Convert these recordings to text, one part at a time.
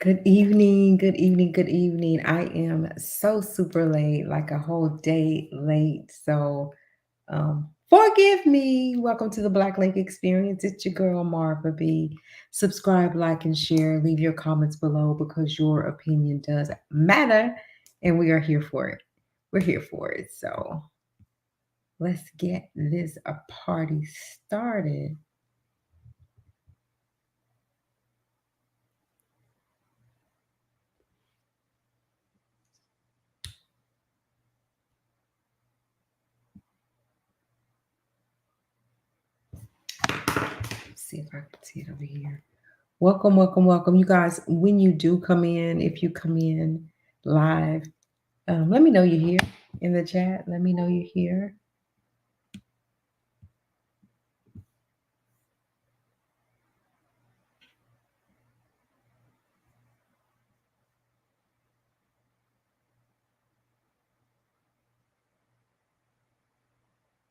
Good evening, good evening, good evening. I am so super late, like a whole day late. So forgive me. Welcome to the Black Lake Experience. It's your girl Marva B. Subscribe, like, and share. Leave your comments below because your opinion does matter, and we are here for it. We're here for it. So let's get this a party started. Let's see if I can see it over here. Welcome, welcome, welcome. You guys, when you do come in, if you come in live, let me know you're here in the chat. Let me know you're here.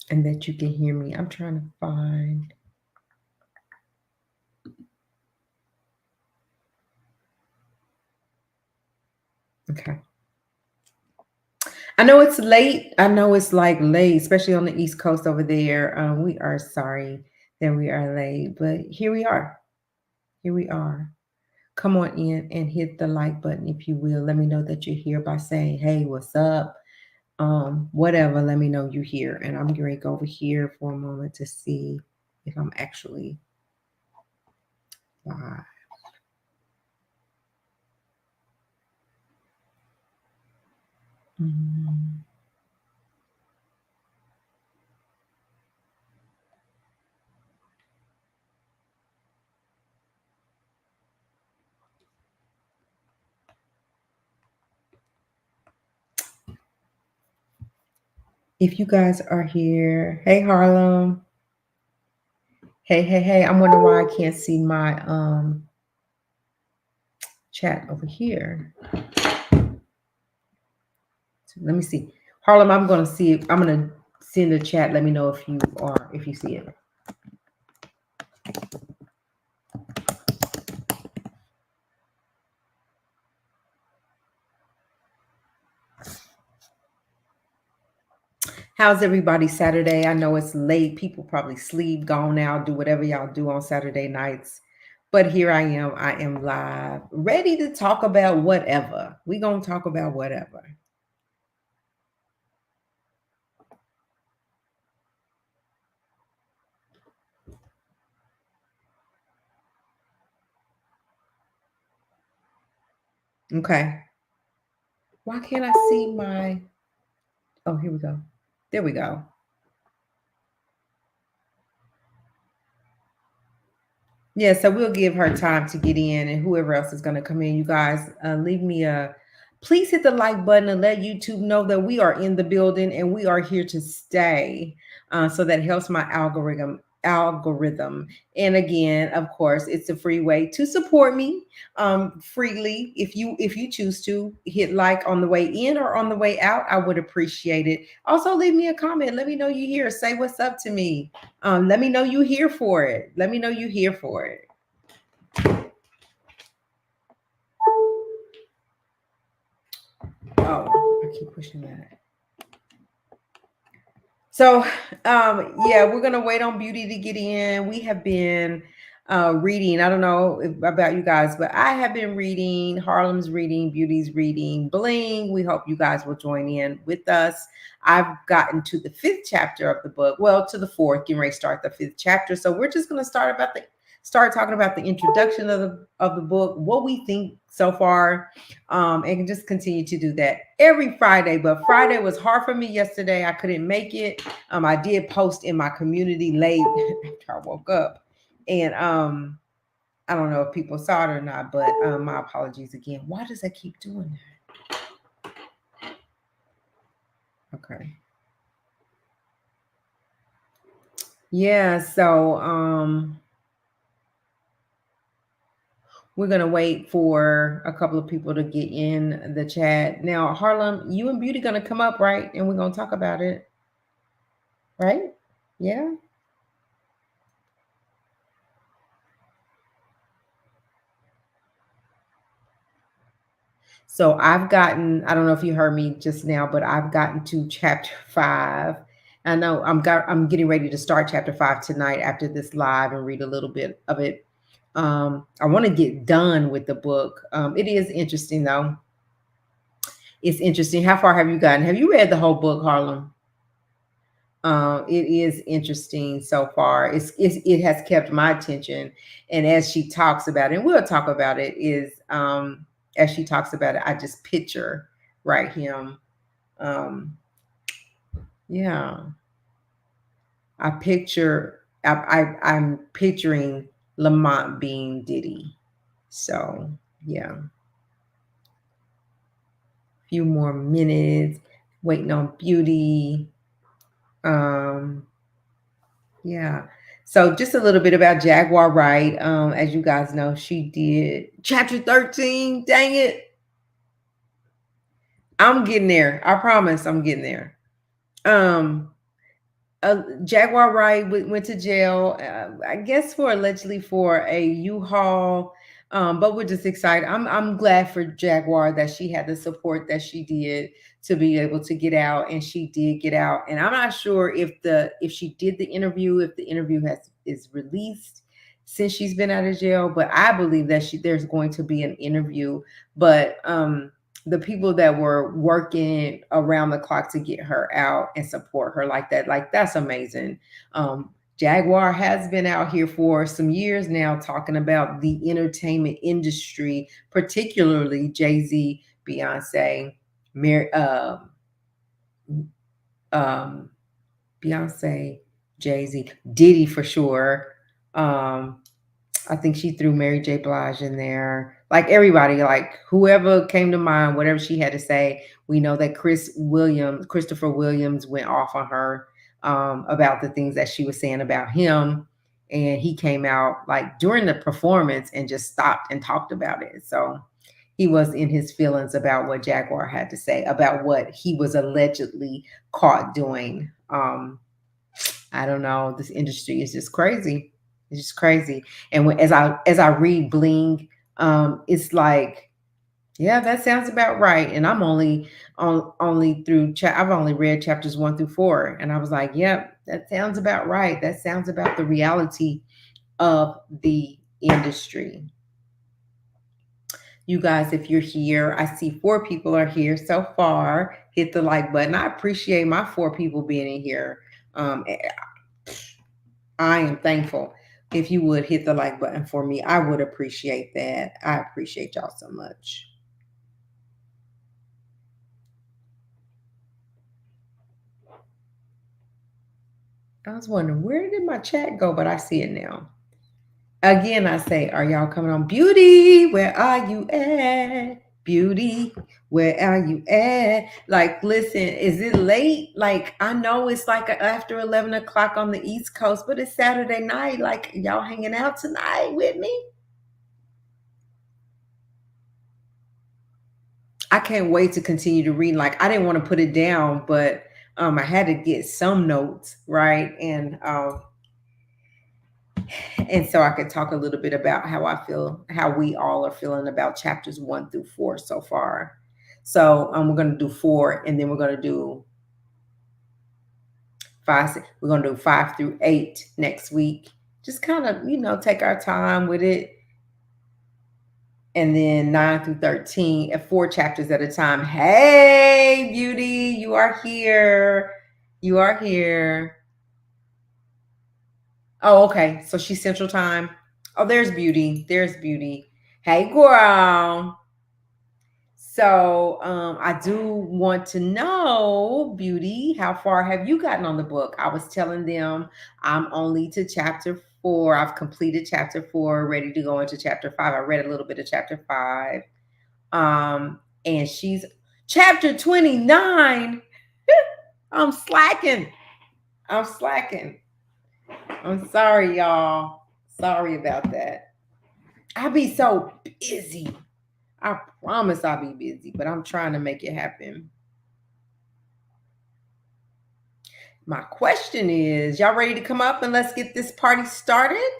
And that you can hear me. I'm trying to find. Okay. I know it's late. I know it's like late, especially on the East Coast over there. We are sorry that we are late, but here we are. Here we are. Come on in and hit the like button if you will. Let me know that you're here by saying, hey, what's up? Whatever, let me know you're here. And I'm going to go over here for a moment to see if I'm actually live. Mm. If you guys are here, hey Harlem. Hey, hey, hey. I'm wondering why I can't see my chat over here. So let me see. Harlem, I'm gonna see if I'm gonna send a chat. Let me know if you see it. How's everybody Saturday? I know it's late. People probably sleep, gone out, do whatever y'all do on Saturday nights. But here I am. I am live, ready to talk about whatever. We're going to talk about whatever. Okay. Why can't I see my... Oh, here we go. There we go. Yeah, so we'll give her time to get in, and whoever else is going to come in. You guys, leave me a... Please hit the like button and let YouTube know that we are in the building and we are here to stay. So that helps my algorithm. And again, of course, it's a free way to support me freely. If you choose to hit like on the way in or on the way out, I would appreciate it. Also, leave me a comment. Let me know you're here. Say what's up to me. Let me know you're here for it. Let me know you're here for it. Oh, I keep pushing that. So, yeah, we're gonna wait on Beauty to get in. We have been reading. I don't know about you guys, but I have been reading. Harlem's reading, Beauty's reading, Bling. We hope you guys will join in with us. I've gotten to the 5th chapter of the book. Well, to the 4th. Getting ready to start the 5th chapter. So we're just gonna start talking about the introduction of the book, what we think so far, and just continue to do that every Friday. But Friday was hard for me yesterday. I couldn't make it. I did post in my community late after I woke up, and I don't know if people saw it or not, but my apologies again. Why does that keep doing that? Okay. Yeah, so we're gonna wait for a couple of people to get in the chat. Now, Harlem, you and Beauty gonna come up, right? And we're gonna talk about it, right? Yeah. So I've gotten, I don't know if you heard me just now, but I've gotten to chapter 5. I know I'm getting ready to start chapter 5 tonight after this live and read a little bit of it. I want to get done with the book. It is interesting though. It's interesting. How far have you gotten? Have you read the whole book, Harlem? It is interesting so far. It has kept my attention, and as she talks about it, and we'll talk about it, is as she talks about it, I just picture right him. Um, yeah, I picture. I'm picturing Lamont being Diddy. So yeah, a few more minutes waiting on Beauty. Um, Yeah. So just a little bit about Jaguar Wright. As you guys know, she did chapter 13. Dang it. I'm getting there. I promise I'm getting there. Um, Jaguar Wright went to jail, I guess for allegedly for a U-Haul. But we're just excited. I'm glad for Jaguar that she had the support that she did to be able to get out, and she did get out. And I'm not sure if she did the interview, if the interview is released since she's been out of jail. But I believe that there's going to be an interview. But the people that were working around the clock to get her out and support her like that, like that's amazing. Jaguar has been out here for some years now talking about the entertainment industry, particularly Jay-Z, Beyonce, Mary, um, Beyonce, Jay-Z, Diddy for sure. Um, I think she threw Mary J. Blige in there. Like everybody, like whoever came to mind, whatever she had to say. We know that Christopher Williams went off on her about the things that she was saying about him. And he came out like during the performance and just stopped and talked about it. So he was in his feelings about what Jaguar had to say about what he was allegedly caught doing. I don't know. This industry is just crazy. It's just crazy. And as I read Bling, it's like, yeah, that sounds about right. And I'm only through. I've only read chapters 1 through 4, and I was like, yep, that sounds about right. That sounds about the reality of the industry. You guys, if you're here, I see 4 people are here so far. Hit the like button. I appreciate my 4 people being in here. Um, I am thankful. If you would hit the like button for me, I would appreciate that. I appreciate y'all so much. I was wondering, where did my chat go? But I see it now. Again, I say, are y'all coming on? Beauty, where are you at? Beauty, where are you at? Like, listen, is it late? Like, I know it's like after 11 o'clock on the East Coast, but it's Saturday night. Like, y'all hanging out tonight with me? I can't wait to continue to read. Like, I didn't want to put it down, but I had to get some notes, right? And so I could talk a little bit about how I feel, how we all are feeling about chapters 1 through 4 so far. So we're going to do 4, and then we're going to do 5. We're going to do 5 through 8 next week. Just kind of, take our time with it. And then 9 through 13 at 4 chapters at a time. Hey, Beauty, you are here. You are here. Oh, okay. So she's Central Time. Oh, there's Beauty. There's Beauty. Hey, girl. So I do want to know, Beauty, how far have you gotten on the book? I was telling them I'm only to chapter 4. I've completed chapter 4, ready to go into chapter 5. I read a little bit of chapter 5. And she's chapter 29. I'm slacking. I'm slacking. I'm sorry, y'all. Sorry about that. I be so busy. I promise I'll be busy, but I'm trying to make it happen. My question is, y'all ready to come up and let's get this party started?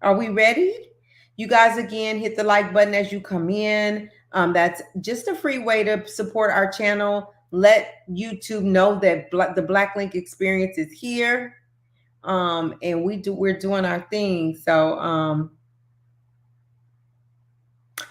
Are we ready? You guys, again, hit the like button as you come in. That's just a free way to support our channel. Let YouTube know that the Black Link experience is here. And we're doing our thing. So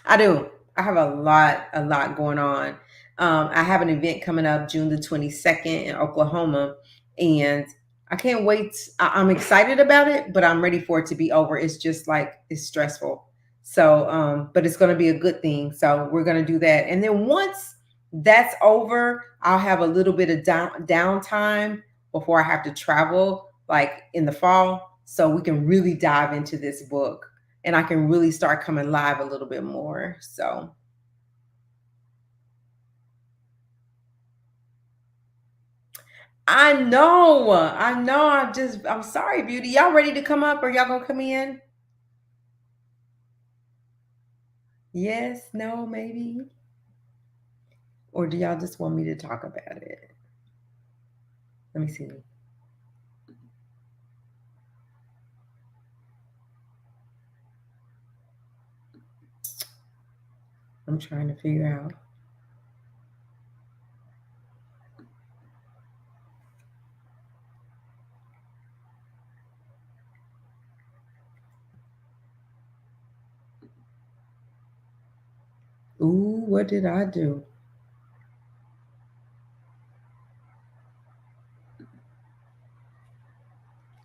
I do. I have a lot going on. I have an event coming up June the 22nd in Oklahoma, and I can't wait. I'm excited about it, but I'm ready for it to be over. It's just like it's stressful. So, but it's going to be a good thing. So we're going to do that, and then once that's over, I'll have a little bit of downtime before I have to travel, like in the fall, so we can really dive into this book and I can really start coming live a little bit more. So I know. I'm sorry, Beauty. Y'all ready to come up or y'all gonna come in? Yes, no, maybe. Or do y'all just want me to talk about it? Let me see. I'm trying to figure out. Ooh, what did I do?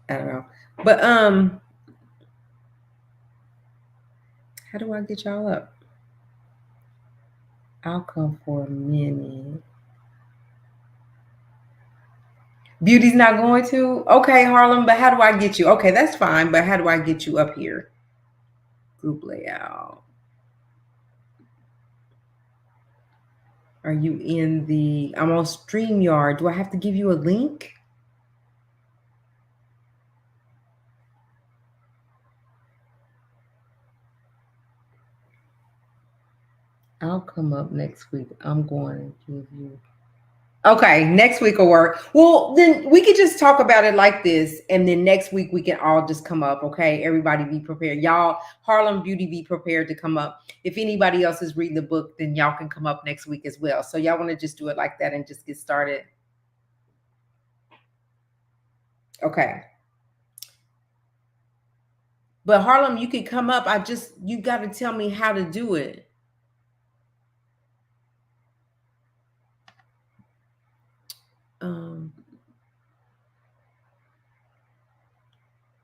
I don't know. But how do I get y'all up? I'll come for a minute. Beauty's not going to? Okay, Harlem, but how do I get you? Okay, that's fine, but how do I get you up here? Group layout. Are you in the, I'm on StreamYard. Do I have to give you a link? I'll come up next week. I'm going to give you. Okay, next week will work. Well, then we could just talk about it like this, and then next week we can all just come up. Okay, everybody be prepared. Y'all, Harlem Beauty, be prepared to come up. If anybody else is reading the book, then y'all can come up next week as well. So y'all want to just do it like that and just get started. Okay. But Harlem, you could come up. You got to tell me how to do it. Um,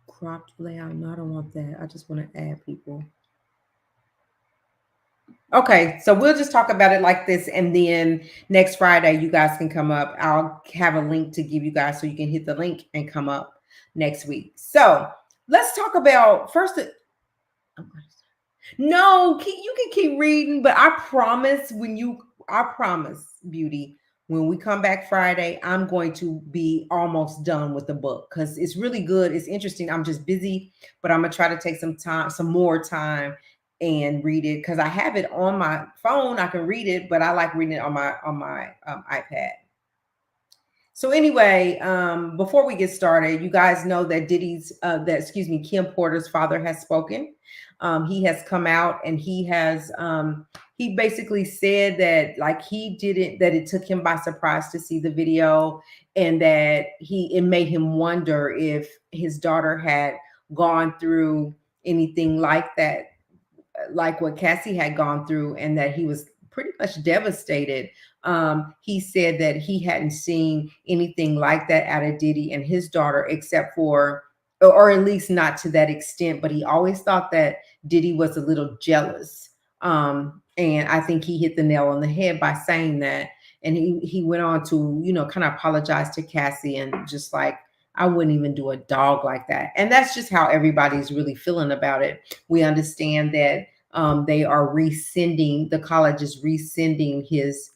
cropped layout. No, I don't want that. I just want to add people. Okay, so we'll just talk about it like this, and then next Friday you guys can come up. I'll have a link to give you guys so you can hit the link and come up next week. So let's talk about first. No, you can keep reading, but I promise, Beauty, when we come back Friday, I'm going to be almost done with the book because it's really good. It's interesting. I'm just busy, but I'm gonna try to take some more time and read it because I have it on my phone. I can read it, but I like reading it on my iPad. So anyway, before we get started, you guys know that Kim Porter's father has spoken. He has come out and he basically said that like he didn't that it took him by surprise to see the video and that it made him wonder if his daughter had gone through anything like that, like what Cassie had gone through, and that he was pretty much devastated. He said that he hadn't seen anything like that out of Diddy and his daughter, except for, or at least not to that extent, but he always thought that Diddy was a little jealous. And I think he hit the nail on the head by saying that. And he went on to, kind of apologize to Cassie and just like, I wouldn't even do a dog like that. And that's just how everybody's really feeling about it. We understand that the college is rescinding his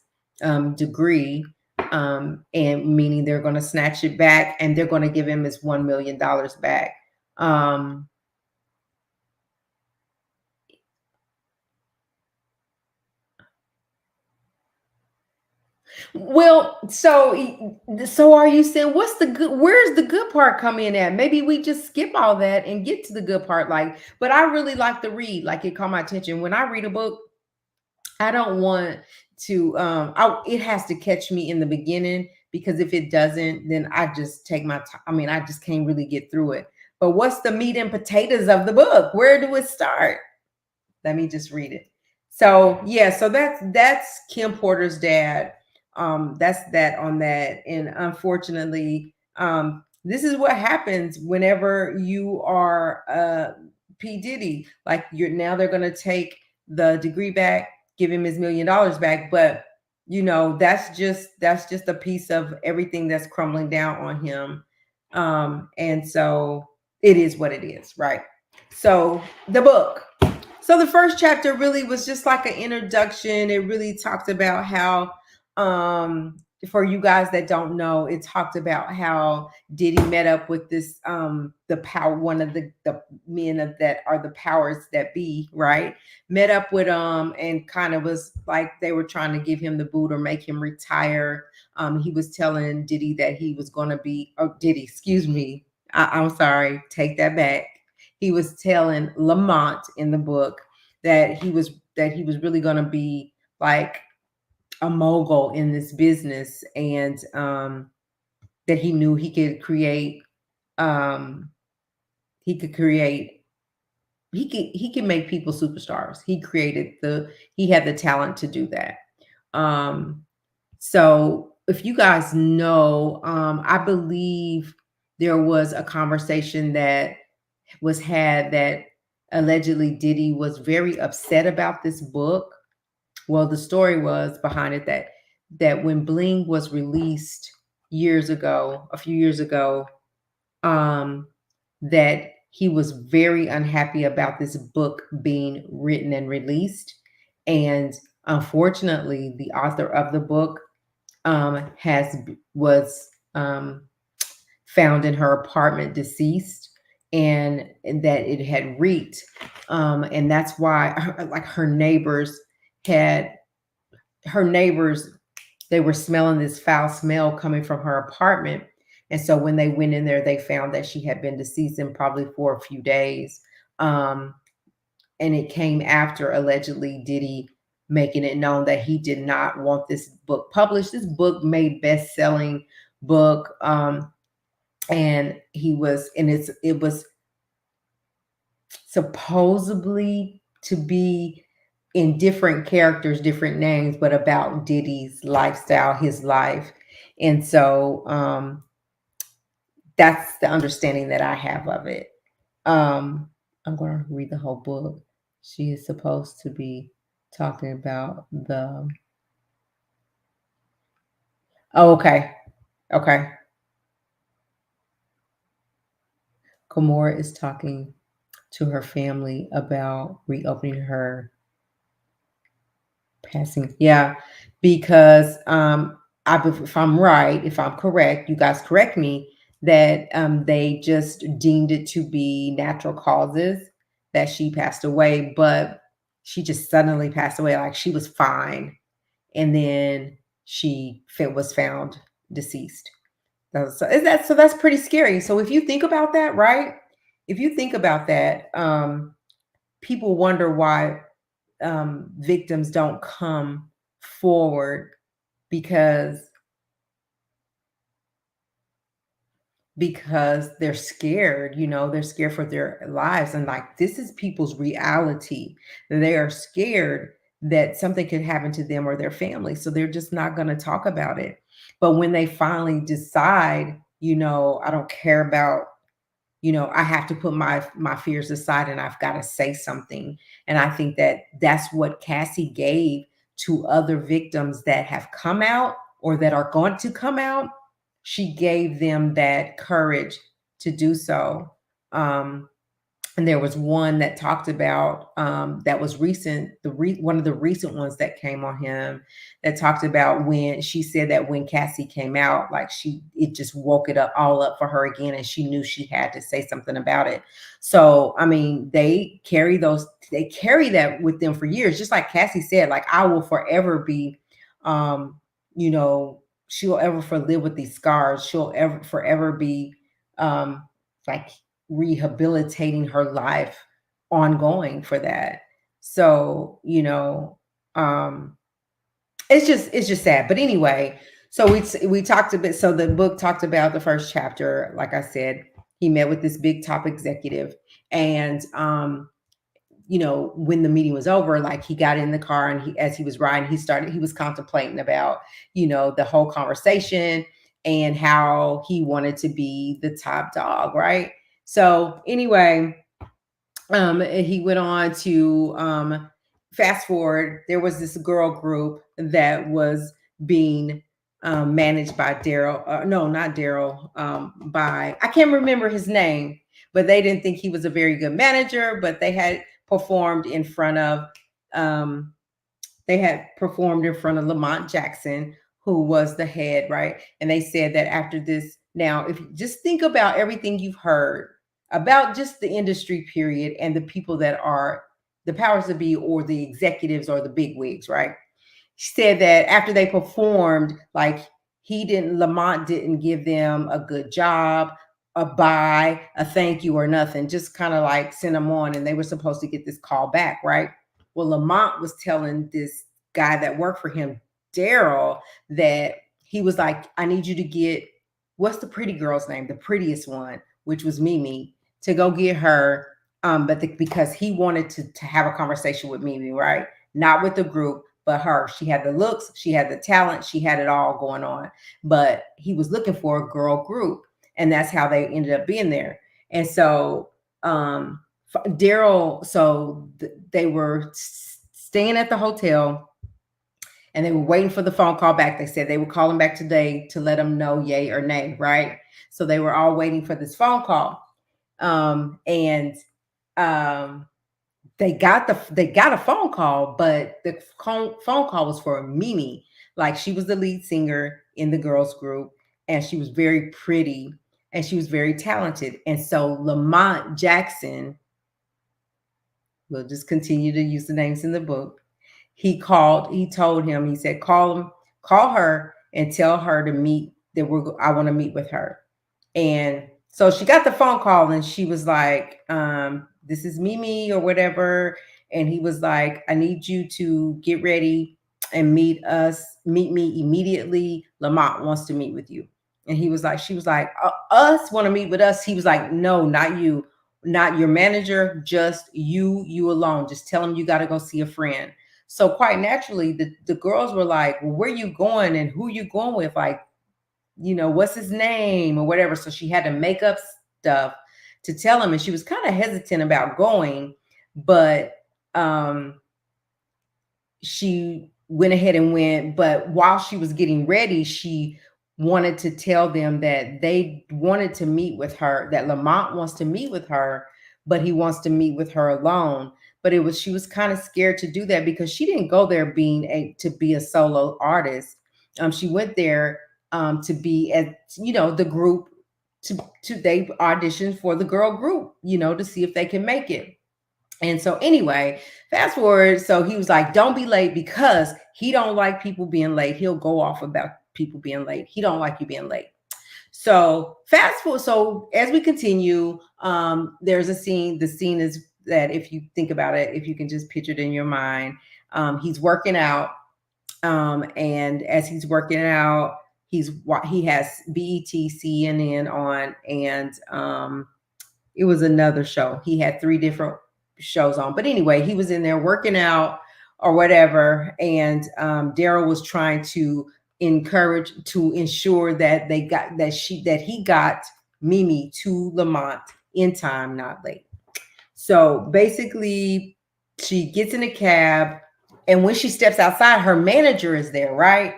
degree, and meaning they're going to snatch it back and they're going to give him his $1 million back. Well, so are you saying where's the good part come in at? Maybe we just skip all that and get to the good part. Like, but I really like to read. Like it caught my attention. When I read a book, I don't want to it has to catch me in the beginning, because if it doesn't, then I just take my time. I mean, I just can't really get through it. But what's the meat and potatoes of the book? Where do it start? Let me just read it. So yeah, so that's Kim Porter's dad. That's that on that. And unfortunately, this is what happens whenever you are P. Diddy. Like, you're now they're gonna take the degree back, give him his $1 million back, but that's just a piece of everything that's crumbling down on him. And so it is what it is, right? So the book. So the first chapter really was just like an introduction. It really talked about how, for you guys that don't know, it talked about how Diddy met up with this the power one of the men of that are the powers that be, right? Met up with and kind of was like they were trying to give him the boot or make him retire. He was telling Diddy that he was going to be, oh, Diddy, excuse me. I'm sorry, take that back. He was telling Lamont in the book that he was really going to be like a mogul in this business, and that he knew um, he could create he could make people superstars. He had the talent to do that. Um, so if you guys know, I believe there was a conversation that was had that allegedly Diddy was very upset about this book. Well, the story was behind it that when Bling was released a few years ago, um, that he was very unhappy about this book being written and released. And unfortunately, the author of the book has was found in her apartment deceased, and that it had reeked, and that's why like had her neighbors they were smelling this foul smell coming from her apartment. And so when they went in there, they found that she had been deceased and probably for a few days. um, and it came after allegedly Diddy making it known that he did not want this book published. This book made best-selling book, and it was supposedly to be in different characters, different names, but about Diddy's lifestyle, his life. And so that's the understanding that I have of it. I'm going to read the whole book. She is supposed to be talking about the. Oh, okay. Okay. Komora is talking to her family about reopening her passing. Yeah, because if I'm right, if I'm correct, you guys correct me, that they just deemed it to be natural causes that she passed away, but she just suddenly passed away. Like, she was fine, and then was found deceased. So that's pretty scary. So if you think about that, right? If you think about that, people wonder why victims don't come forward, because they're scared. They're scared for their lives, and like, this is people's reality. They are scared that something could happen to them or their family, so they're just not going to talk about it. But when they finally decide, I don't care about, I have to put my fears aside, and I've got to say something. And I think that that's what Cassie gave to other victims that have come out or that are going to come out. She gave them that courage to do so. And there was one that talked about, that was recent, one of the recent ones that came on him, that talked about when she said that when Cassie came out, like, it just woke it up all up for her again, and she knew she had to say something about it. So I mean, they carry that with them for years, just like Cassie said, like, I will forever be, you know she'll ever for live with these scars. She'll ever forever be, like, rehabilitating her life ongoing for that. So, Um, it's just sad. But anyway, so we talked a bit. So the book talked about the first chapter. Like I said, he met with this big top executive, and when the meeting was over, like he got in the car and as he was riding, he was contemplating about, the whole conversation and how he wanted to be the top dog, right? So anyway, he went on to fast forward. There was this girl group that was being managed by Daryl. No, not Daryl. By I can't remember his name, but they didn't think he was a very good manager. But performed in front of um, they had performed in front of Lamont Jackson, who was the head, right? And they said that after this, now, if you just think about everything you've heard about just the industry period and the people that are the powers that be or the executives or the big wigs, right? She said that after they performed, like Lamont didn't give them a good job, a bye, a thank you, or nothing. Just kind of like sent them on, and they were supposed to get this call back, right? Well, Lamont was telling this guy that worked for him, Daryl, that he was like, I need you to get what's the pretty girl's name, the prettiest one, which was Mimi, to go get her. Because he wanted to have a conversation with Mimi, right? Not with the group, but her. She had the looks, she had the talent, she had it all going on. But he was looking for a girl group, and that's how they ended up being there. And so Daryl, they were staying at the hotel and they were waiting for the phone call back. They said they would call him back today to let him know yay or nay, right? So they were all waiting for this phone call. And they got a phone call, but the phone call was for Mimi. Like she was the lead singer in the girls group, and she was very pretty and she was very talented. And so Lamont Jackson, we'll just continue to use the names in the book. He told him, he said, call her and tell her to meet I want to meet with her. And so she got the phone call and she was like, this is Mimi or whatever. And he was like, I need you to get ready and meet me immediately. Lamont wants to meet with you. And she was like, us want to meet with us. He was like, no, not you, not your manager, just you alone. Just tell him you got to go see a friend. So quite naturally, the girls were like, well, where you going and who you going with? Like, what's his name or whatever. So she had to make up stuff to tell him. And she was kind of hesitant about going, but she went ahead and went. But while she was getting ready, she wanted to tell them that they wanted to meet with her, that Lamont wants to meet with her, but he wants to meet with her alone. But she was kind of scared to do that because she didn't go there to be a solo artist. She went there to be at the group they auditioned for the girl group to see if they can make it. And so anyway, fast forward, so he was like, don't be late, because he don't like people being late. He'll go off about people being late. He don't like you being late. So fast forward, so as we continue, there's a scene. The scene is that, if you think about it, if you can just picture it in your mind, he's working out, and as he's working out, he has BET, CNN on, and it was another show. He had 3 different shows on, but anyway, he was in there working out or whatever, and Daryl was trying to ensure that he got Mimi to Lamont in time, not late. So basically, she gets in a cab, and when she steps outside, her manager is there, right?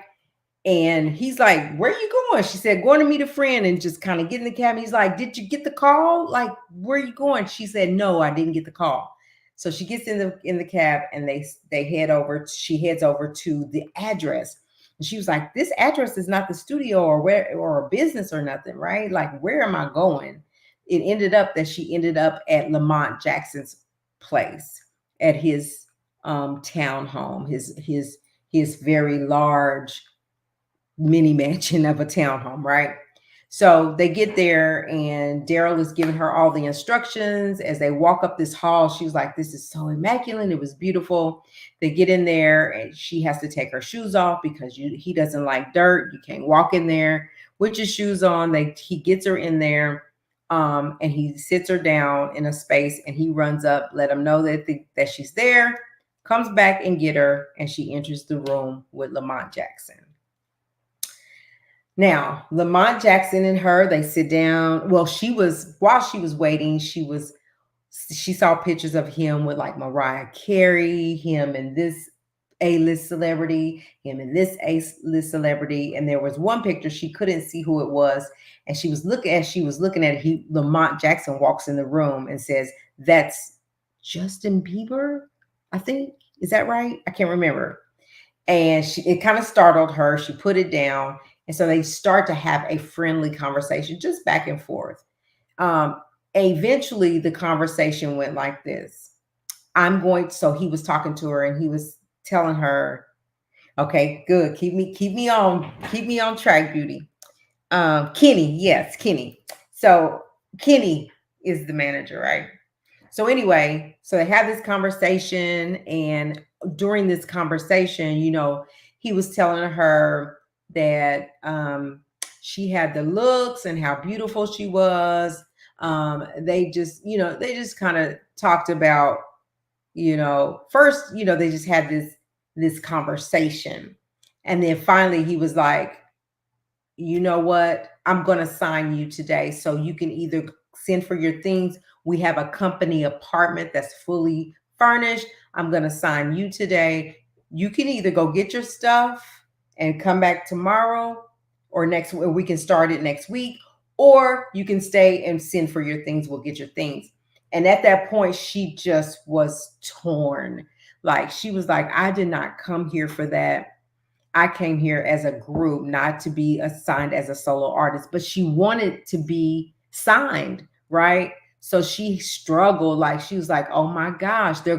And he's like, where are you going? She said, going to meet a friend, and just kind of get in the cab. He's like, did you get the call? Like, where are you going? She said, no, I didn't get the call. So she gets in the cab, and she heads over to the address. And she was like, this address is not the studio or a business or nothing, right? Like, where am I going? It ended up that she ended up at Lamont Jackson's place, at his town home, his very large mini mansion of a townhome, right? So they get there, and Daryl is giving her all the instructions. As they walk up this hall, she was like, "This is so immaculate. It was beautiful." They get in there, and she has to take her shoes off because he doesn't like dirt. You can't walk in there with your shoes on. He gets her in there, and he sits her down in a space, and he runs up, let him know that she's there, comes back and get her, and she enters the room with Lamont Jackson. Now, Lamont Jackson and her, they sit down. Well, while she was waiting, she saw pictures of him with like Mariah Carey, him and this A-list celebrity, him and this A-list celebrity. And there was one picture she couldn't see who it was. And she was looking at it, Lamont Jackson walks in the room and says, "That's Justin Bieber, I think. Is that right? I can't remember." And it kind of startled her. She put it down. And so they start to have a friendly conversation, just back and forth. Um, Eventually, the conversation went like this. So he was talking to her, and he was telling her, "Okay, good. Keep me on track, Beauty." Kenny, yes, Kenny. So Kenny is the manager, right? So anyway, so they had this conversation, and during this conversation, he was telling her that she had the looks and how beautiful she was. They just kind of talked about, first, they just had this conversation, and then finally he was like, "You know what? I'm going to sign you today. So you can either send for your things. We have a company apartment that's fully furnished. I'm going to sign you today. You can either go get your stuff and come back tomorrow, or we can start it next week, or you can stay and send for your things. We'll get your things." And at that point, she just was torn. Like, she was like, "I did not come here for that. I came here as a group, not to be assigned as a solo artist," but she wanted to be signed, right? So she struggled. Like, she was like, "Oh my gosh, the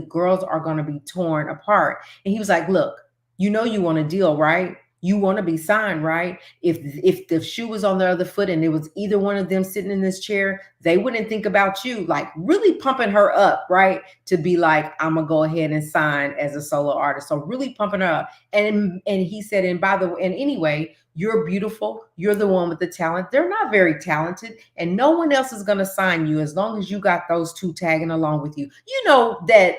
girls are going to be torn apart." And he was like, "Look, you want a deal, right? You want to be signed, right? If the shoe was on the other foot and it was either one of them sitting in this chair, they wouldn't think about you." Like, really pumping her up, right? To be like, "I'm gonna go ahead and sign as a solo artist." So really pumping her up. And he said, "And by the way, and anyway, you're beautiful. You're the one with the talent. They're not very talented, and no one else is gonna sign you as long as you got those two tagging along with you." That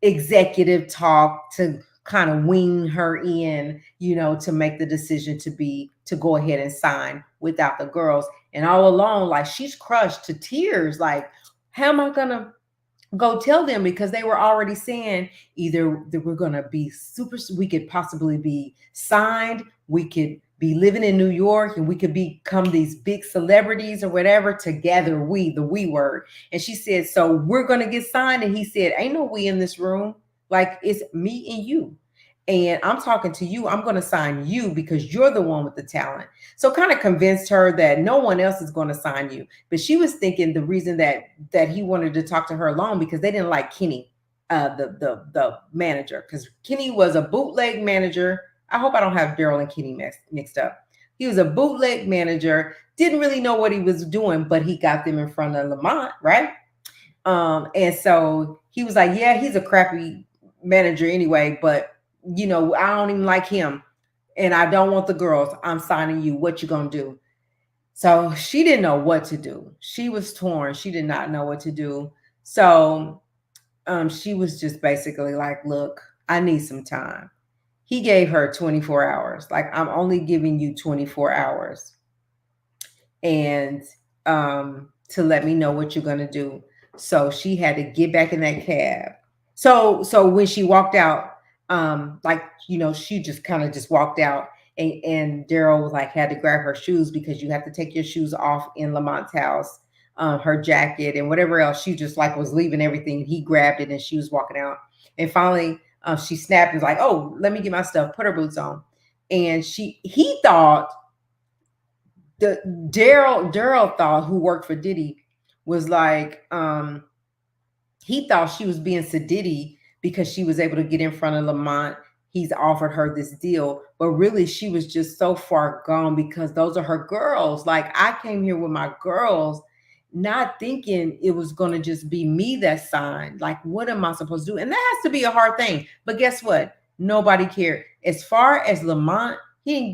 executive talk to kind of wing her in, to make the decision to go ahead and sign without the girls. And all along, like, she's crushed to tears. Like, how am I gonna go tell them? Because they were already saying either that we're going to be we could possibly be signed, we could be living in New York, and we could become these big celebrities or whatever together, the we word. And she said, "So we're going to get signed." And he said, "Ain't no we in this room. Like, it's me and you. And I'm talking to you. I'm going to sign you because you're the one with the talent." So kind of convinced her that no one else is going to sign you. But she was thinking the reason that he wanted to talk to her alone because they didn't like Kenny, the manager, because Kenny was a bootleg manager. I hope I don't have Daryl and Kenny mixed up. He was a bootleg manager, didn't really know what he was doing, but he got them in front of Lamont, right? And so he was like, "Yeah, he's a crappy manager anyway, but I don't even like him, and I don't want the girls. I'm signing you. What you gonna do?" So she didn't know what to do. She was torn. She did not know what to do. So she was just basically like, "Look, I need some time." He gave her 24 hours. Like, "I'm only giving you 24 hours, and to let me know what you're gonna do." So she had to get back in that cab. So when she walked out, she just kind of just walked out, and Daryl was like, had to grab her shoes because you have to take your shoes off in Lamont's house, her jacket and whatever else. She just like was leaving everything. He grabbed it and she was walking out. And finally, she snapped and was like, "Oh, let me get my stuff." Put her boots on, and he thought Daryl thought, who worked for Diddy, was like, he thought she was being sedity because she was able to get in front of Lamont he's offered her this deal, but really she was just so far gone because those are her girls. Like, I came here with my girls, not thinking it was going to just be me that signed. Like, what am I supposed to do? And that has to be a hard thing. But guess what? Nobody cared. As far as Lamont, he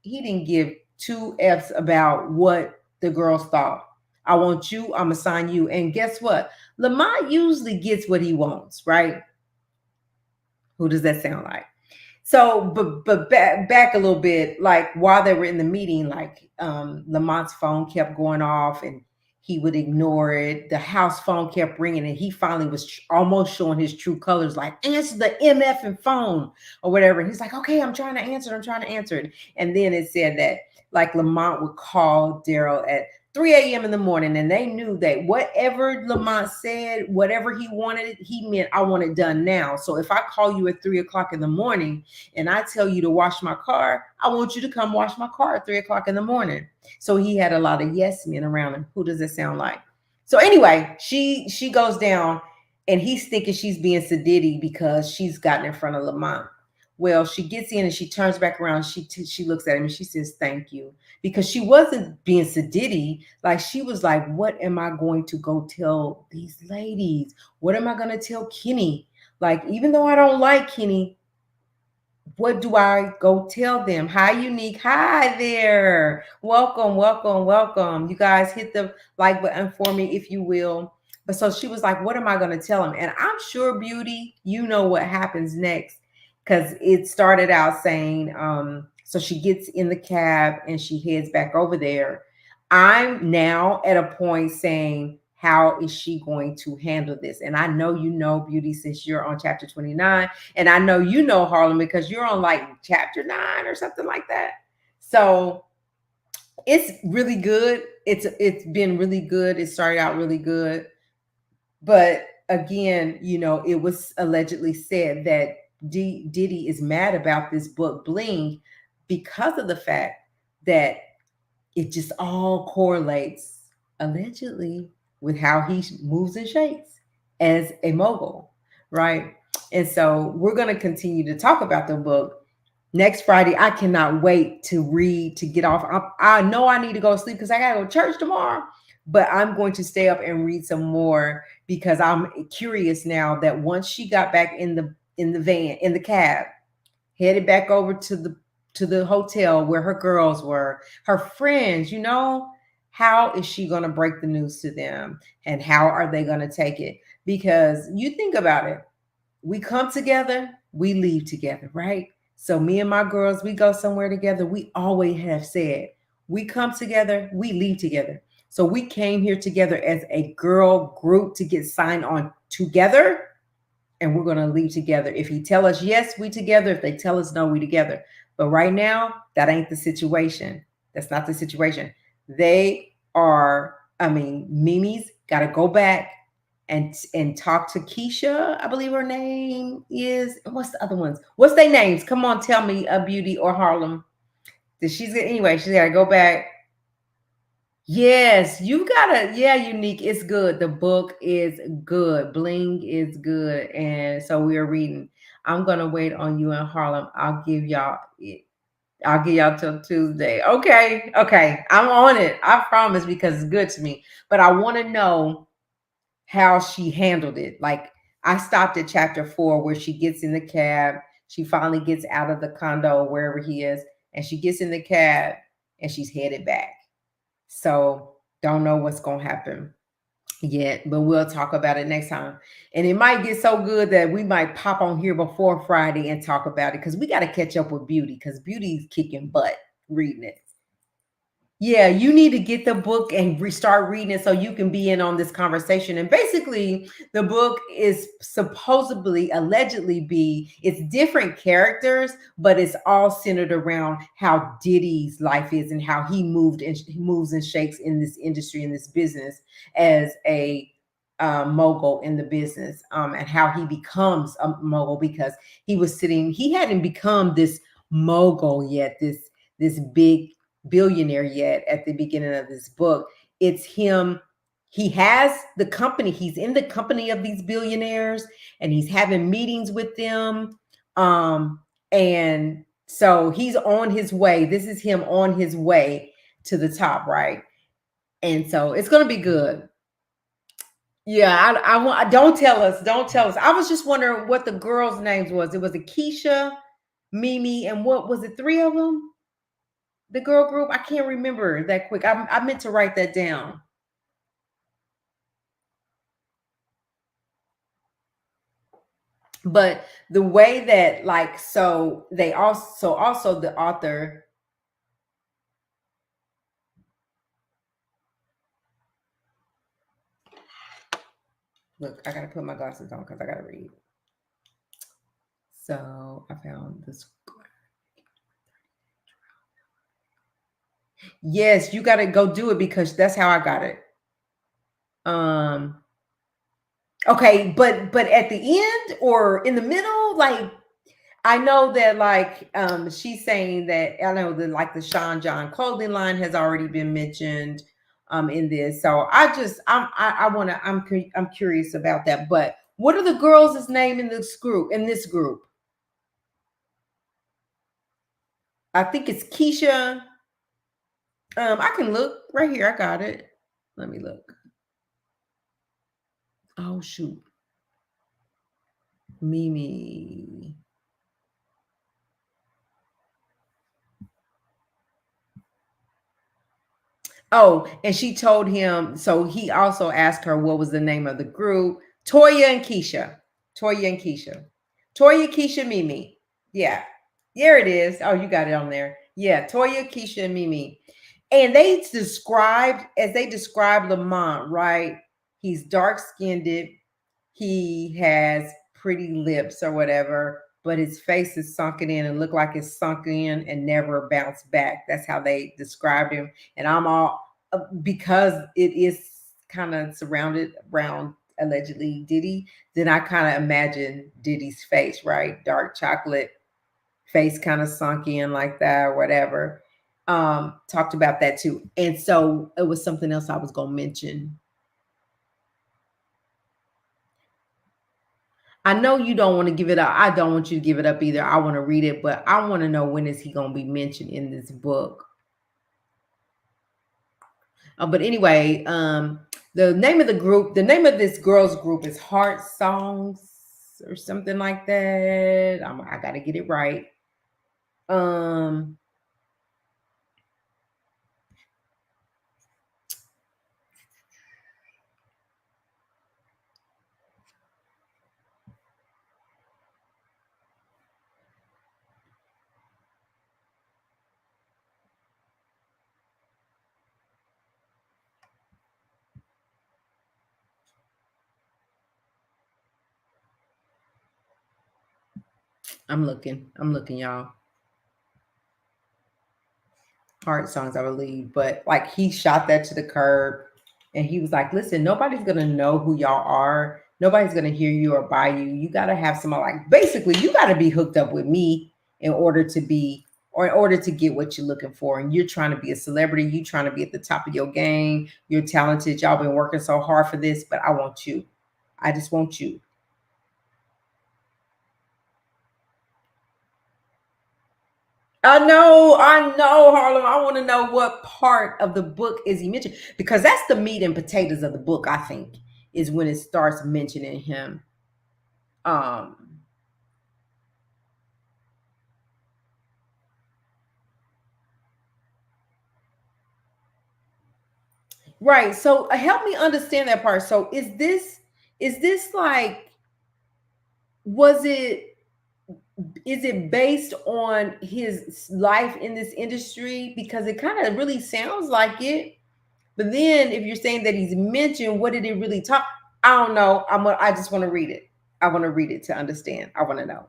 didn't give two F's about what the girls thought. I want you, I'm gonna sign you. And guess what? Lamont usually gets what he wants, right? Who does that sound like? So, but back a little bit, like while they were in the meeting, like Lamont's phone kept going off and he would ignore it. The house phone kept ringing, and he finally was almost showing his true colors, like, answer the MF and phone or whatever. And he's like, okay, I'm trying to answer it. I'm trying to answer it. And then it said that like Lamont would call Daryl at 3 a.m. in the morning, and they knew that whatever Lamont said, whatever he wanted, he meant, I want it done now. So if I call you at 3 o'clock in the morning and I tell you to wash my car, I want you to come wash my car at 3 o'clock in the morning. So he had a lot of yes men around him. Who does it sound like? So anyway, she goes down, and he's thinking she's being sedity because she's gotten in front of Lamont. Well, she gets in and she turns back around. She looks at him and she says, thank you. Because she wasn't being sedity. Like, she was like, what am I going to go tell these ladies? What am I going to tell Kenny? Like, even though I don't like Kenny, what do I go tell them? Hi, Unique. Hi there. Welcome, welcome, welcome. You guys hit the like button for me, if you will. But so she was like, what am I going to tell him? And I'm sure, Beauty, you know what happens next. Because it started out saying, so she gets in the cab and she heads back over there. I'm now at a point saying, how is she going to handle this? And I know you know, Beauty, since you're on chapter 29. And I know you know, Harlem, because you're on like chapter 9 or something like that. So it's really good. It's been really good. It started out really good. But again, it was allegedly said that Diddy is mad about this book, Bling, because of the fact that it just all correlates allegedly with how he moves and shakes as a mogul, right? And so we're going to continue to talk about the book next Friday. I cannot wait to read, to get off. I know I need to go to sleep because I got to go to church tomorrow, but I'm going to stay up and read some more because I'm curious now that once she got back in the van, in the cab, headed back over to the hotel where her girls were, her friends, how is she going to break the news to them, and how are they going to take it? Because you think about it, we come together, we leave together, right? So me and my girls, we go somewhere together. We always have said, we come together, we leave together. So we came here together as a girl group to get signed on together, and we're going to leave together. If he tell us yes, we together. If they tell us no, we together. But right now, that ain't the situation. That's not the situation. They are, Mimi's got to go back and talk to Keisha, I believe her name is. What's the other ones? What's their names? Come on, tell me, Beauty or Harlem. She's got to go back. Yes, you gotta, yeah, Unique. It's good. The book is good. Bling is good. And so we are reading. I'm gonna wait on you in Harlem. I'll give y'all till Tuesday. Okay. Okay. I'm on it. I promise, because it's good to me. But I want to know how she handled it. Like, I stopped at chapter 4 where she gets in the cab. She finally gets out of the condo, wherever he is, and she gets in the cab and she's headed back. So don't know what's going to happen yet, but we'll talk about it next time. And it might get so good that we might pop on here before Friday and talk about it, because we got to catch up with Beauty, because Beauty's kicking butt reading it. Yeah, you need to get the book and restart reading it so you can be in on this conversation. And basically, the book is supposedly, allegedly it's different characters, but it's all centered around how Diddy's life is and how he moves and shakes in this industry, in this business, as a mogul in the business, and how he becomes a mogul, because he hadn't become this mogul yet, this big billionaire yet at the beginning of this book. It's him. He has the company. He's in the company of these billionaires, and he's having meetings with them. And so he's on his way. This is him on his way to the top, right? And so it's gonna be good. Yeah, I want. Don't tell us. Don't tell us. I was just wondering what the girls' names was. It was a Keisha, Mimi, and what was it? Three of them. The girl group. I can't remember that quick. I meant to write that down. But the way that, like, so they also the author. Look, I gotta put my glasses on because I gotta read. So I found this. Yes, you gotta go do it because that's how I got it. Um. Okay, but at the end or in the middle, like I know that like she's saying that I know that like the Sean John clothing line has already been mentioned in this. So I want to I'm curious about that. But what are the girls' name in this group? In this group, I think it's Keisha. I can look right here. I got it. Let me look. Oh shoot, Mimi. Oh, and she told him, so he also asked her what was the name of the group. Toya and Keisha. Toya and Keisha. Toya, Keisha, Mimi. Yeah. There it is. Oh, you got it on there. Yeah, Toya, Keisha, and Mimi. And as they described Lamont, right? He's dark skinned, he has pretty lips or whatever, but his face is sunken in and look like it's sunk in and never bounced back. That's how they described him. And I'm all because it is kind of surrounded around allegedly Diddy, then I kind of imagine Diddy's face, right? Dark chocolate face kind of sunk in like that or whatever. Talked about that too. And so it was something else I was gonna mention. I know you don't want to give it up. I don't want you to give it up either. I want to read it, but I want to know when is he going to be mentioned in this book. But anyway, the name of the group, the name of this girls group is Heart Songs or something like that. I got to get it right. Um, I'm looking. I'm looking, y'all. Heart Songs, I believe. But like he shot that to the curb and he was like, listen, nobody's gonna know who y'all are. Nobody's gonna hear you or buy you. You gotta have someone like basically you gotta be hooked up with me in order to be or in order to get what you're looking for. And you're trying to be a celebrity, you trying to be at the top of your game, you're talented, y'all been working so hard for this, but I want you. I just want you. I know, Harlem. I want to know what part of the book is he mentioned because that's the meat and potatoes of the book. I think is when it starts mentioning him. Um, right. So help me understand that part. So is this like was it is it based on his life in this industry because it kind of really sounds like it. But then if you're saying that he's mentioned, what did it really talk? I don't know. I just want to read it. I want to read it to understand. I want to know.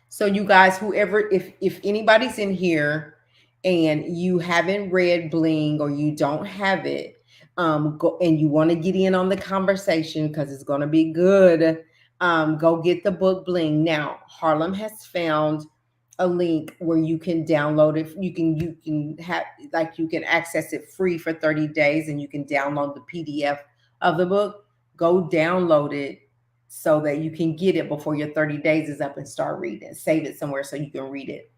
So you guys, whoever, if anybody's in here and you haven't read Bling or you don't have it, go and you want to get in on the conversation because it's gonna be good. Go get the book Bling. Now, Harlem has found a link where you can download it. You can have like you can access it free for 30 days and you can download the PDF of the book. go download it so that you can get it before your 30 days is up and start reading. Save it somewhere so you can read it.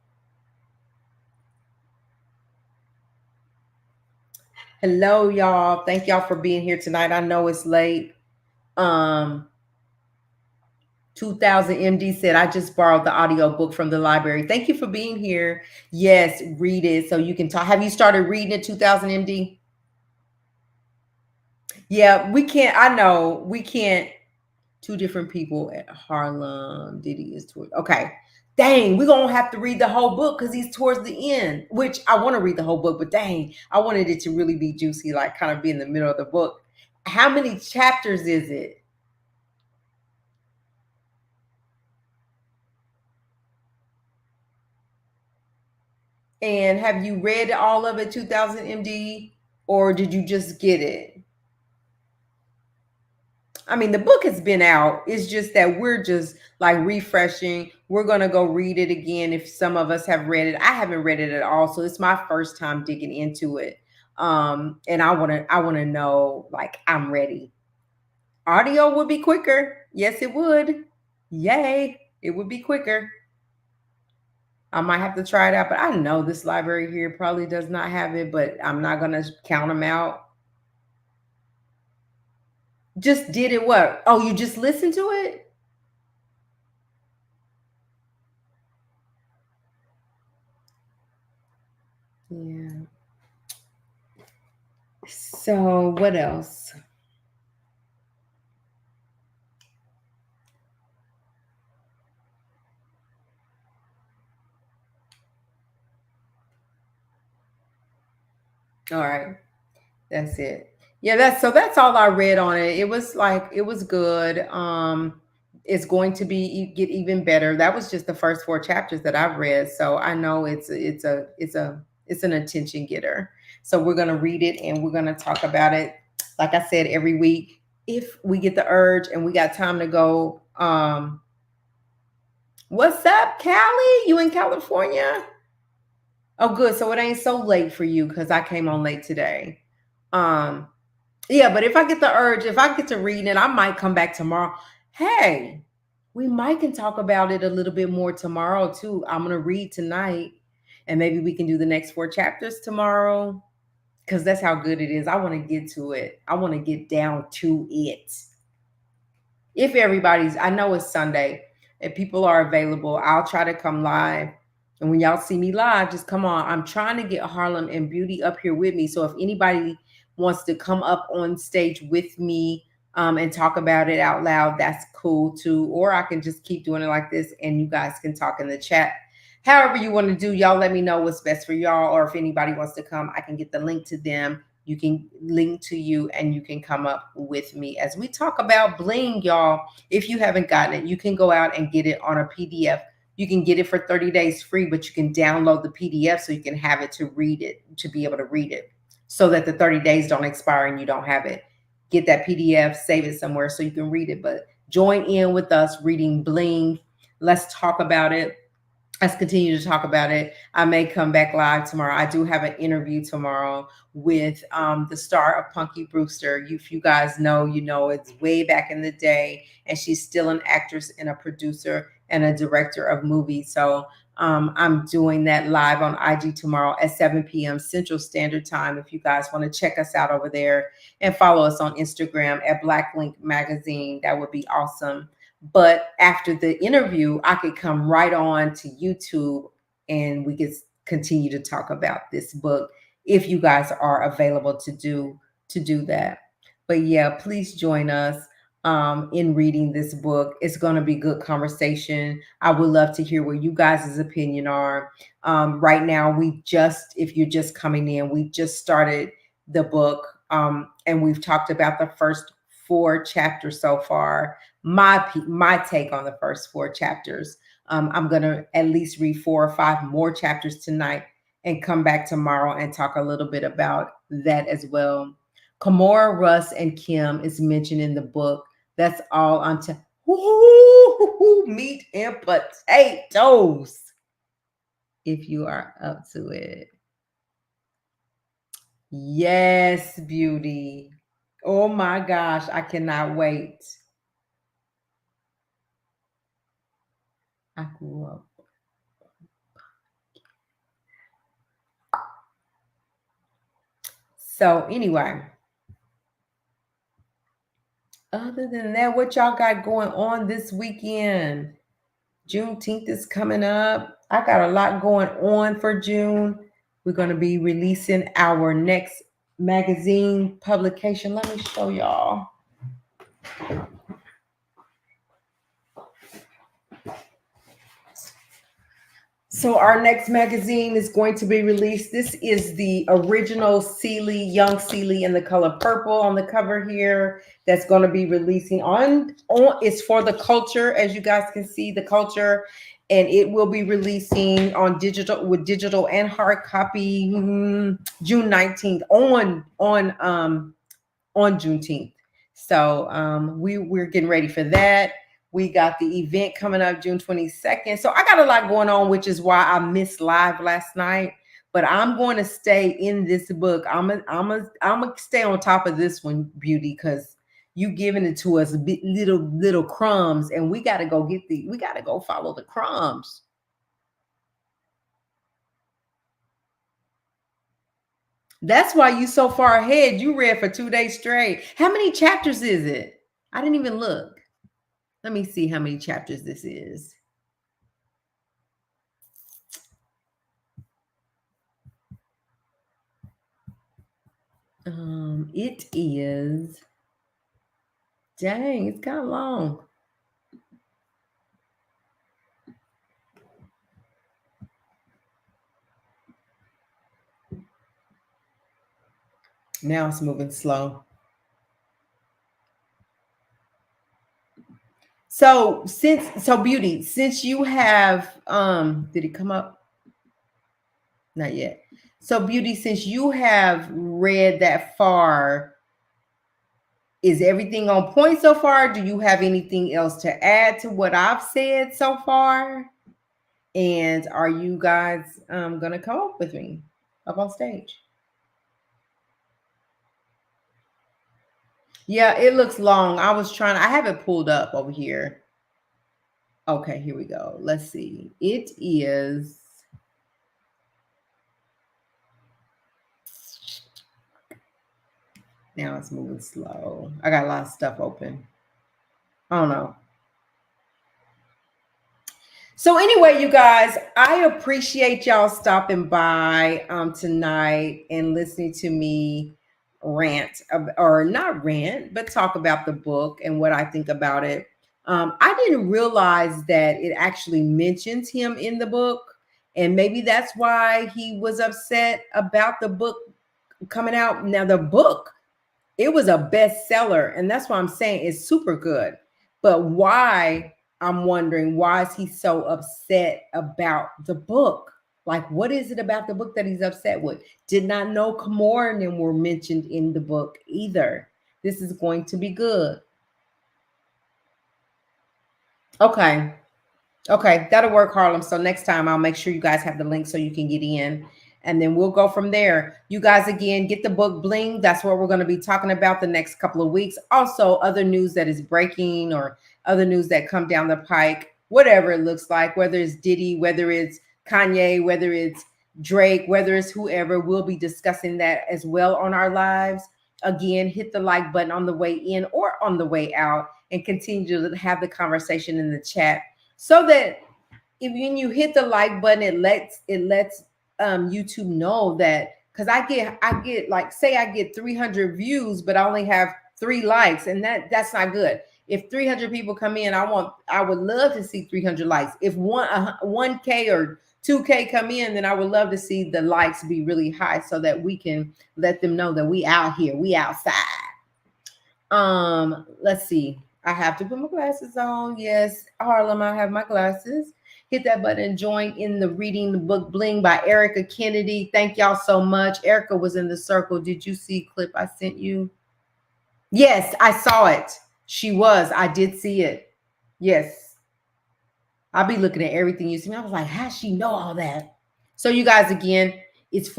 Hello, y'all. Thank y'all for being here tonight. I know it's late. 2000 MD said, I just borrowed the audio book from the library. Thank you for being here. Yes, read it so you can talk. Have you started reading it, 2000 MD? Yeah, we can't. I know we can't. Two different people at Harlem. Diddy is towards. Okay. Dang, we're going to have to read the whole book because he's towards the end, which I want to read the whole book, but dang, I wanted it to really be juicy, like kind of be in the middle of the book. How many chapters is it? And have you read all of it, 2000 MD, or did you just get it? I mean, the book has been out. It's just that we're just like refreshing. We're going to go read it again if some of us have read it. I haven't read it at all, so it's my first time digging into it. And I want to know, like, I'm ready. Audio would be quicker. Yes, it would. Yay. It would be quicker. I might have to try it out, but I know this library here probably does not have it, but I'm not going to count them out. Just did it what? Oh, you just listened to it? Yeah. So, what else? All right. That's it. Yeah, that's all I read on it. It was like it was good. It's going to get even better. That was just the first four chapters that I've read, so I know it's an attention getter. So we're gonna read it and we're gonna talk about it. Like I said, every week, if we get the urge and we got time to go. What's up, Callie? You in California? Oh, good. So it ain't so late for you because I came on late today. Um, Yeah, but if I get the urge, if I get to reading it, I might come back tomorrow. Hey, we might can talk about it a little bit more tomorrow too. I'm gonna read tonight, and maybe we can do the next four chapters tomorrow because that's how good it is. I want to get to it. I want to get down to it. If everybody's, I know it's Sunday, if people are available, I'll try to come live. And when y'all see me live, just come on. I'm trying to get Harlem and Beauty up here with me. So if anybody wants to come up on stage with me and talk about it out loud, that's cool too. Or I can just keep doing it like this and you guys can talk in the chat. However you want to do, y'all let me know what's best for y'all. Or if anybody wants to come, I can get the link to them. You can link to you and you can come up with me as we talk about bling, y'all. If you haven't gotten it, you can go out and get it on a PDF. You can get it for 30 days free, but you can download the PDF so you can have it to read it, to be able to read it so that the 30 days don't expire and you don't have it. Get that PDF, save it somewhere so you can read it. But join in with us reading Bling. Let's talk about it. Let's continue to talk about it. I may come back live tomorrow. I do have an interview tomorrow with the star of Punky Brewster. If you guys know, you know it's way back in the day, and she's still an actress and a producer and a director of movies. So I'm doing that live on IG tomorrow at 7 p.m. Central Standard Time. If you guys want to check us out over there and follow us on Instagram at Black Link Magazine, that would be awesome. But after the interview, I could come right on to YouTube and we could continue to talk about this book if you guys are available to do that. But yeah, please join us in reading this book. It's going to be good conversation. I would love to hear what you guys' opinion are. Right now, if you're just coming in, we just started the book and we've talked about the first four chapters so far. My take on the first four chapters. I'm gonna at least read 4 or 5 more chapters tonight and come back tomorrow and talk a little bit about that as well. Kamora, Russ, and Kim is mentioned in the book. That's all on meat and potatoes. If you are up to it. Yes, beauty. Oh my gosh, I cannot wait. I grew up. So anyway, other than that, what y'all got going on this weekend? Juneteenth is coming up. I got a lot going on for June. We're going to be releasing our next magazine publication. Let me show y'all. So our next magazine is going to be released. This is the original Sealy, Young Sealy in the color purple on the cover here. That's going to be releasing on it's for the culture, as you guys can see, the culture, and it will be releasing on digital with digital and hard copy June 19th on Juneteenth. So we're getting ready for that. We got the event coming up June 22nd. So I got a lot going on, which is why I missed live last night. But I'm going to stay in this book. I'm gonna stay on top of this one, Beauty, because you giving it to us little crumbs, and we got to go we got to go follow the crumbs. That's why you so far ahead. You read for 2 days straight. How many chapters is it? I didn't even look. Let me see how many chapters this is. It is, dang, it's kind of long. Now it's moving slow. So Beauty, since you have did it come up? Not yet. So Beauty, since you have read that far, is everything on point so far? Do you have anything else to add to what I've said so far? And are you guys gonna come up with me up on stage? Yeah, it looks long. I have it pulled up over here. Okay, here we go. Let's see. It is. Now it's moving slow. I got a lot of stuff open. I don't know. So anyway, you guys, I appreciate y'all stopping by tonight and listening to me rant, or not rant, but talk about the book and what I think about it. I didn't realize that it actually mentions him in the book, and maybe that's why he was upset about the book coming out. Now the book, it was a bestseller, and that's why I'm saying it's super good. But why, I'm wondering, why is he so upset about the book? Like, what is it about the book that he's upset with? Did not know Kamora and them were mentioned in the book either. This is going to be good. Okay. Okay, that'll work, Harlem. So next time I'll make sure you guys have the link so you can get in, and then we'll go from there. You guys, again, get the book Bling. That's what we're going to be talking about the next couple of weeks. Also, other news that is breaking or other news that come down the pike, whatever it looks like, whether it's Diddy, whether it's Kanye, whether it's Drake, whether it's whoever, we'll be discussing that as well on our lives. Again, hit the like button on the way in or on the way out, and continue to have the conversation in the chat, so that if when you hit the like button, it lets YouTube know that, because I get like, say I get 300 views, but I only have 3 likes, and that's not good. If 300 people come in, I would love to see 300 likes. If 1K or 2K come in, then I would love to see the likes be really high, so that we can let them know that we out here, we outside. Let's see. I have to put my glasses on. Yes, Harlem, I have my glasses. Hit that button, join in the reading the book Bling by Erica Kennedy. Thank y'all so much. Erica was in the circle. Did you see clip I sent you? Yes, I saw it. She was. I did see it. Yes. I'll be looking at everything you see. I was like, how she know all that? So you guys, again, it's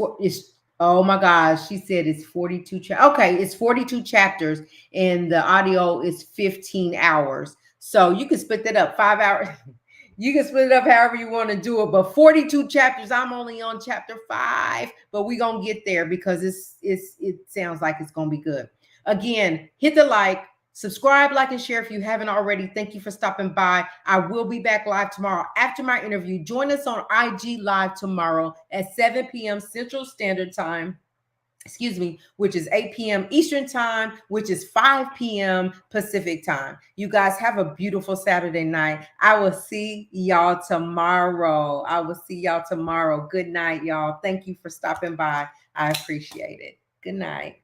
Oh my gosh, she said it's 42 okay, it's 42 chapters and the audio is 15 hours. So you can split that up 5 hours. You can split it up however you want to do it, but 42 chapters. I'm only on chapter 5, but we're going to get there because it sounds like it's going to be good. Again, hit the like, subscribe, like, and share if you haven't already. Thank you for stopping by. I will be back live tomorrow after my interview. Join us on IG Live tomorrow at 7 p.m. Central Standard Time. Excuse me, which is 8 p.m. Eastern Time, which is 5 p.m. Pacific Time. You guys have a beautiful Saturday night. I will see y'all tomorrow. Good night, y'all. Thank you for stopping by. I appreciate it. Good night.